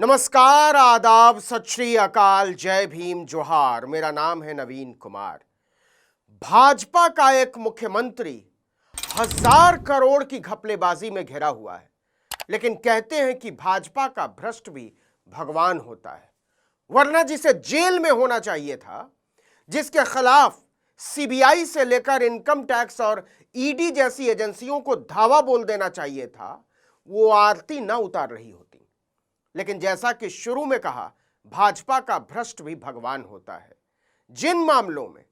नमस्कार, आदाब, सत श्री अकाल, जय भीम, जोहार। मेरा नाम है नवीन कुमार। भाजपा का एक मुख्यमंत्री 1000 करोड़ की घपलेबाजी में घिरा हुआ है, लेकिन कहते हैं कि भाजपा का भ्रष्ट भी भगवान होता है। वरना जिसे जेल में होना चाहिए था, जिसके खिलाफ सीबीआई से लेकर इनकम टैक्स और ईडी जैसी एजेंसियों को धावा बोल देना चाहिए था, वो आरती न उतार रही होती। लेकिन जैसा कि शुरू में कहा, भाजपा का भ्रष्ट भी भगवान होता है। जिन मामलों में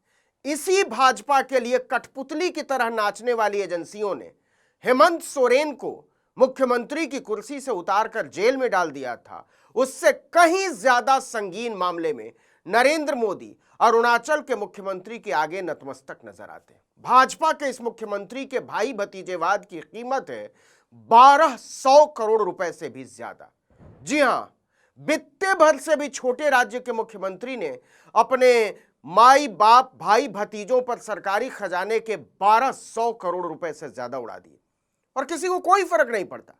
इसी भाजपा के लिए कठपुतली की तरह नाचने वाली एजेंसियों ने हेमंत सोरेन को मुख्यमंत्री की कुर्सी से उतारकर जेल में डाल दिया था, उससे कहीं ज्यादा संगीन मामले में नरेंद्र मोदी अरुणाचल के मुख्यमंत्री के आगे नतमस्तक नजर आते हैं। भाजपा के इस मुख्यमंत्री के भाई भतीजेवाद की कीमत है 1200 करोड़ रुपए से भी ज्यादा। जी हां, बित्ते भर से भी छोटे राज्य के मुख्यमंत्री ने अपने माई बाप भाई भतीजों पर सरकारी खजाने के 1200 करोड़ रुपए से ज्यादा उड़ा दिए और किसी को कोई फर्क नहीं पड़ता।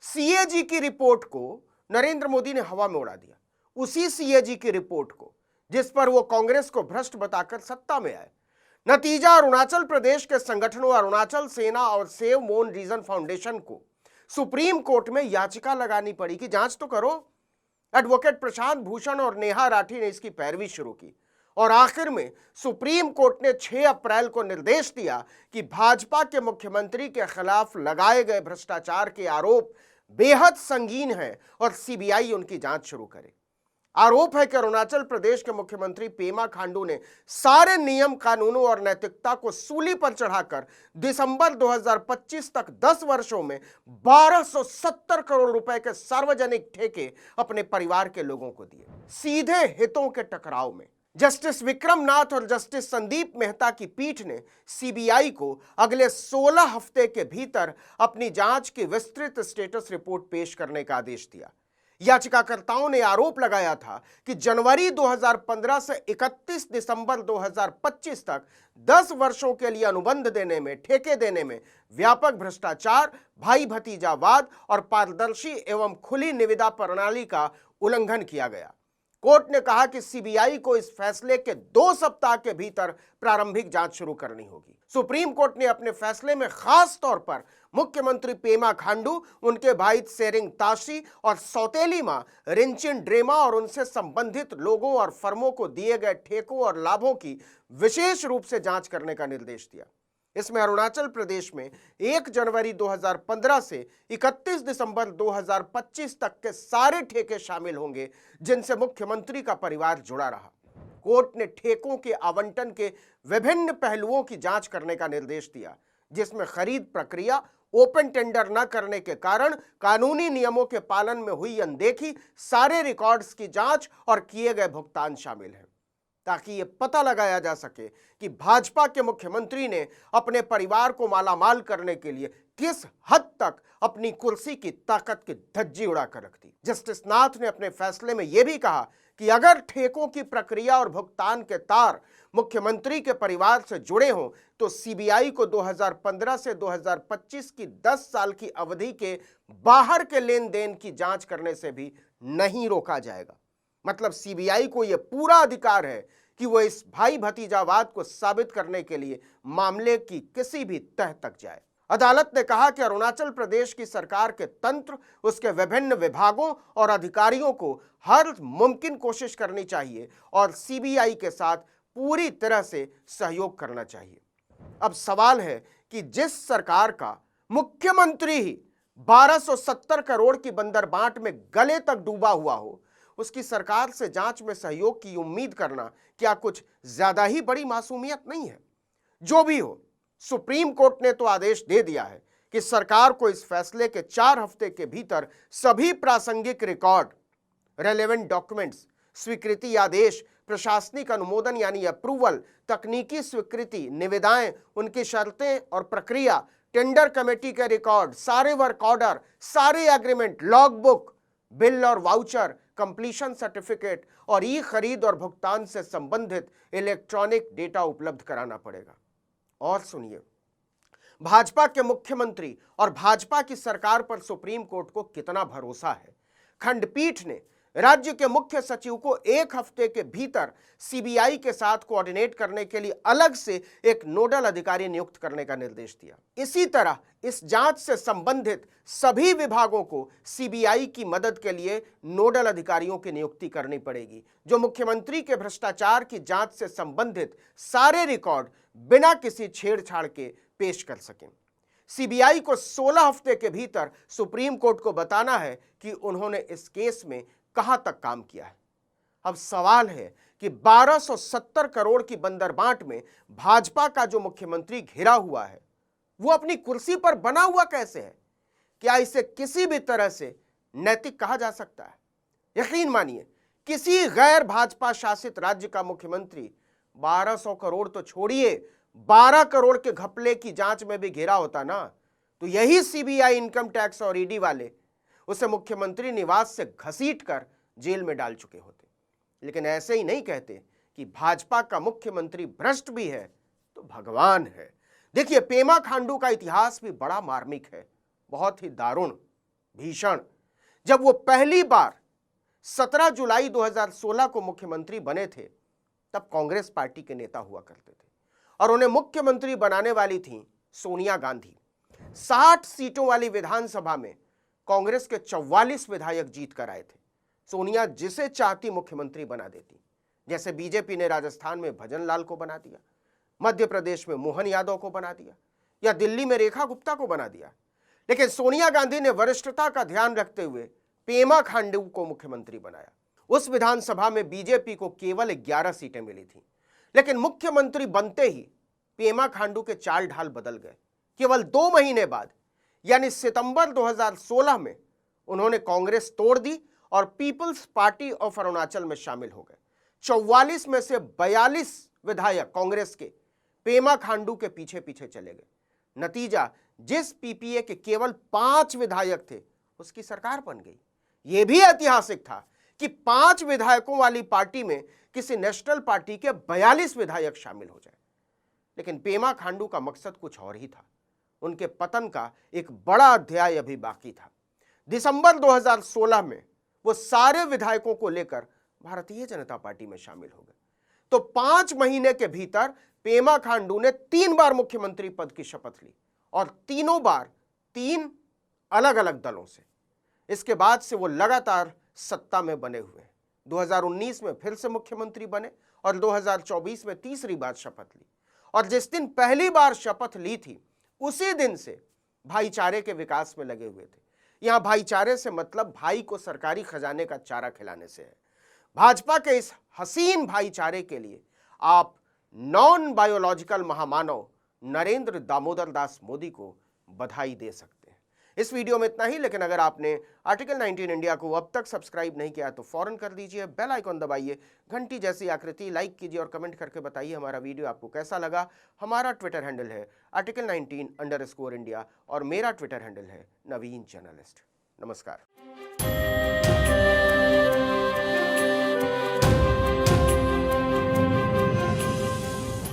सीएजी की रिपोर्ट को नरेंद्र मोदी ने हवा में उड़ा दिया, उसी सीएजी की रिपोर्ट को जिस पर वो कांग्रेस को भ्रष्ट बताकर सत्ता में आए। नतीजा, अरुणाचल प्रदेश के संगठनों अरुणाचल सेना और सेव मोन रीजन फाउंडेशन को सुप्रीम कोर्ट में याचिका लगानी पड़ी कि जांच तो करो। एडवोकेट प्रशांत भूषण और नेहा राठी ने इसकी पैरवी शुरू की और आखिर में सुप्रीम कोर्ट ने 6 अप्रैल को निर्देश दिया कि भाजपा के मुख्यमंत्री के खिलाफ लगाए गए भ्रष्टाचार के आरोप बेहद संगीन हैं और सीबीआई उनकी जांच शुरू करे। आरोप है कि अरुणाचल प्रदेश के मुख्यमंत्री पेमा खांडू ने सारे नियम कानूनों और नैतिकता को सूली पर चढ़ाकर दिसंबर 2025 तक 10 वर्षों में 1270 करोड़ रुपए के सार्वजनिक ठेके अपने परिवार के लोगों को दिए। सीधे हितों के टकराव में जस्टिस विक्रम नाथ और जस्टिस संदीप मेहता की पीठ ने सीबीआई को अगले 16 हफ्ते के भीतर अपनी जांच की विस्तृत स्टेटस रिपोर्ट पेश करने का आदेश दिया। याचिकाकर्ताओं ने आरोप लगाया था कि जनवरी 2015 से 31 दिसंबर 2025 तक 10 वर्षों के लिए अनुबंध देने में, ठेके देने में व्यापक भ्रष्टाचार, भाई भतीजावाद और पारदर्शी एवं खुली निविदा प्रणाली का उल्लंघन किया गया। कोर्ट ने कहा कि सीबीआई को इस फैसले के 2 सप्ताह के भीतर प्रारंभिक जांच शुरू करनी होगी। सुप्रीम कोर्ट ने अपने फैसले में खास तौर पर मुख्यमंत्री पेमा खांडू, उनके भाई सेरिंग ताशी और सौतेली मां रिंचिन ड्रेमा और उनसे संबंधित लोगों और फर्मों को दिए गए ठेकों और लाभों की विशेष रूप से जांच करने का निर्देश दिया। इसमें अरुणाचल प्रदेश में 1 जनवरी 2015 से 31 दिसंबर 2025 तक के सारे ठेके शामिल होंगे जिनसे मुख्यमंत्री का परिवार जुड़ा रहा। कोर्ट ने ठेकों के आवंटन के विभिन्न पहलुओं की जांच करने का निर्देश दिया, जिसमें खरीद प्रक्रिया, ओपन टेंडर न करने के कारण कानूनी नियमों के पालन में हुई अनदेखी, सारे रिकॉर्ड्स की जांच और किए गए भुगतान शामिल हैं, ताकि यह पता लगाया जा सके कि भाजपा के मुख्यमंत्री ने अपने परिवार को मालामाल करने के लिए किस हद तक अपनी कुर्सी की ताकत की धज्जी उड़ाकर रख दी। जस्टिस नाथ ने अपने फैसले में यह भी कहा कि अगर ठेकों की प्रक्रिया और भुगतान के तार मुख्यमंत्री के परिवार से जुड़े हों तो सीबीआई को 2015 से 2025 की 10 साल की अवधि के बाहर के लेन देन की जांच करने से भी नहीं रोका जाएगा। मतलब सीबीआई को यह पूरा अधिकार है कि वह इस भाई भतीजावाद को साबित करने के लिए मामले की किसी भी तह तक जाए। अदालत ने कहा कि अरुणाचल प्रदेश की सरकार के तंत्र, उसके विभिन्न विभागों और अधिकारियों को हर मुमकिन कोशिश करनी चाहिए और सीबीआई के साथ पूरी तरह से सहयोग करना चाहिए। अब सवाल है कि जिस सरकार का मुख्यमंत्री ही 1270 करोड़ की बंदरबाट में गले तक डूबा हुआ हो, उसकी सरकार से जांच में सहयोग की उम्मीद करना क्या कुछ ज्यादा ही बड़ी मासूमियत नहीं है? जो भी हो, सुप्रीम कोर्ट ने तो आदेश दे दिया है कि सरकार को इस फैसले के 4 हफ्ते के भीतर सभी प्रासंगिक रिकॉर्ड, रेलेवेंट डॉक्यूमेंट्स, स्वीकृति आदेश, प्रशासनिक अनुमोदन यानी अप्रूवल, तकनीकी स्वीकृति, निविदाएं, उनकी शर्तें और प्रक्रिया, टेंडर कमेटी के रिकॉर्ड, सारे वर्क ऑर्डर, सारे एग्रीमेंट, लॉग बुक, बिल और वाउचर, कंप्लीशन सर्टिफिकेट और ई खरीद और भुगतान से संबंधित इलेक्ट्रॉनिक डेटा उपलब्ध कराना पड़ेगा। और सुनिए, भाजपा के मुख्यमंत्री और भाजपा की सरकार पर सुप्रीम कोर्ट को कितना भरोसा है। खंडपीठ ने राज्य के मुख्य सचिव को 1 हफ्ते के भीतर सीबीआई के साथ कोऑर्डिनेट करने के लिए अलग से एक नोडल अधिकारी नियुक्त करने का निर्देश दिया। इसी तरह इस जांच से संबंधित सभी विभागों को सीबीआई की मदद के लिए नोडल अधिकारियों की नियुक्ति करनी पड़ेगी, जो मुख्यमंत्री के भ्रष्टाचार की जांच से संबंधित सारे रिकॉर्ड बिना किसी छेड़छाड़ के पेश कर सकें। सीबीआई को 16 हफ्ते के भीतर सुप्रीम कोर्ट को बताना है कि उन्होंने इस केस में कहां तक काम किया है। अब सवाल है कि 1270 करोड़ की बंदरबांट में भाजपा का जो मुख्यमंत्री घिरा हुआ है, वो अपनी कुर्सी पर बना हुआ कैसे है? क्या इसे किसी भी तरह से नैतिक कहा जा सकता है? यकीन मानिए, किसी गैर भाजपा शासित राज्य का मुख्यमंत्री 1200 करोड़ तो छोड़िए, 12 करोड़ के घपले की जांच में भी घिरा होता ना, तो यही सीबीआई, इनकम टैक्स और ईडी वाले उसे मुख्यमंत्री निवास से घसीट कर जेल में डाल चुके होते। लेकिन ऐसे ही नहीं कहते कि भाजपा का मुख्यमंत्री भ्रष्ट भी है तो भगवान है। देखिए, पेमा खांडू का इतिहास भी बड़ा मार्मिक है, बहुत ही दारुण, भीषण। जब वो पहली बार 17 जुलाई 2016 को मुख्यमंत्री बने थे, तब कांग्रेस पार्टी के नेता हुआ करते थे और उन्हें मुख्यमंत्री बनाने वाली थी सोनिया गांधी। 60 सीटों वाली विधानसभा में कांग्रेस के 44 विधायक जीत कर आए थे। सोनिया जिसे चाहती मुख्यमंत्री बना देती, जैसे बीजेपी ने राजस्थान में भजन लाल को बना दिया, मध्य प्रदेश में मोहन यादव को बना दिया, या दिल्ली में रेखा गुप्ता को बना दिया। लेकिन सोनिया गांधी ने वरिष्ठता का ध्यान रखते हुए पेमा खांडू को मुख्यमंत्री बनाया। उस विधानसभा में बीजेपी को केवल 11 सीटें मिली थी, लेकिन मुख्यमंत्री बनते ही पेमा खांडू के चाल ढाल बदल गए। केवल 2 महीने बाद, यानी सितंबर 2016 में, उन्होंने कांग्रेस तोड़ दी और पीपल्स पार्टी ऑफ अरुणाचल में शामिल हो गए। 44 में से 42 विधायक कांग्रेस के पेमा खांडू के पीछे पीछे चले गए। नतीजा, जिस पीपीए के केवल 5 विधायक थे, उसकी सरकार बन गई। यह भी ऐतिहासिक था कि 5 विधायकों वाली पार्टी में किसी नेशनल पार्टी के 42 विधायक शामिल हो जाए। लेकिन पेमा खांडू का मकसद कुछ और ही था। उनके पतन का एक बड़ा अध्याय अभी बाकी था। दिसंबर 2016 में वो सारे विधायकों को लेकर भारतीय जनता पार्टी में शामिल हो गए। तो 5 महीने के भीतर पेमा खांडू ने 3 बार मुख्यमंत्री पद की शपथ ली, और तीनों बार 3 अलग अलग दलों से। इसके बाद से वो लगातार सत्ता में बने हुए हैं। 2019 में फिर से मुख्यमंत्री बने और 2024 में तीसरी बार शपथ ली। और जिस दिन पहली बार शपथ ली थी, उसी दिन से भाईचारे के विकास में लगे हुए थे। यहां भाईचारे से मतलब भाई को सरकारी खजाने का चारा खिलाने से है। भाजपा के इस हसीन भाईचारे के लिए आप नॉन बायोलॉजिकल महामानव नरेंद्र दामोदर दास मोदी को बधाई दे सकते हैं। इस वीडियो में इतना ही, लेकिन अगर आपने आर्टिकल 19 इंडिया को अब तक सब्सक्राइब नहीं किया तो फौरन कर दीजिए, बेल आइकॉन दबाइए, घंटी जैसी आकृति लाइक कीजिए और कमेंट करके बताइए हमारा वीडियो आपको कैसा लगा। हमारा ट्विटर हैंडल है आर्टिकल 19_इंडिया और मेरा ट्विटर हैंडल है नवीन जर्नलिस्ट। नमस्कार।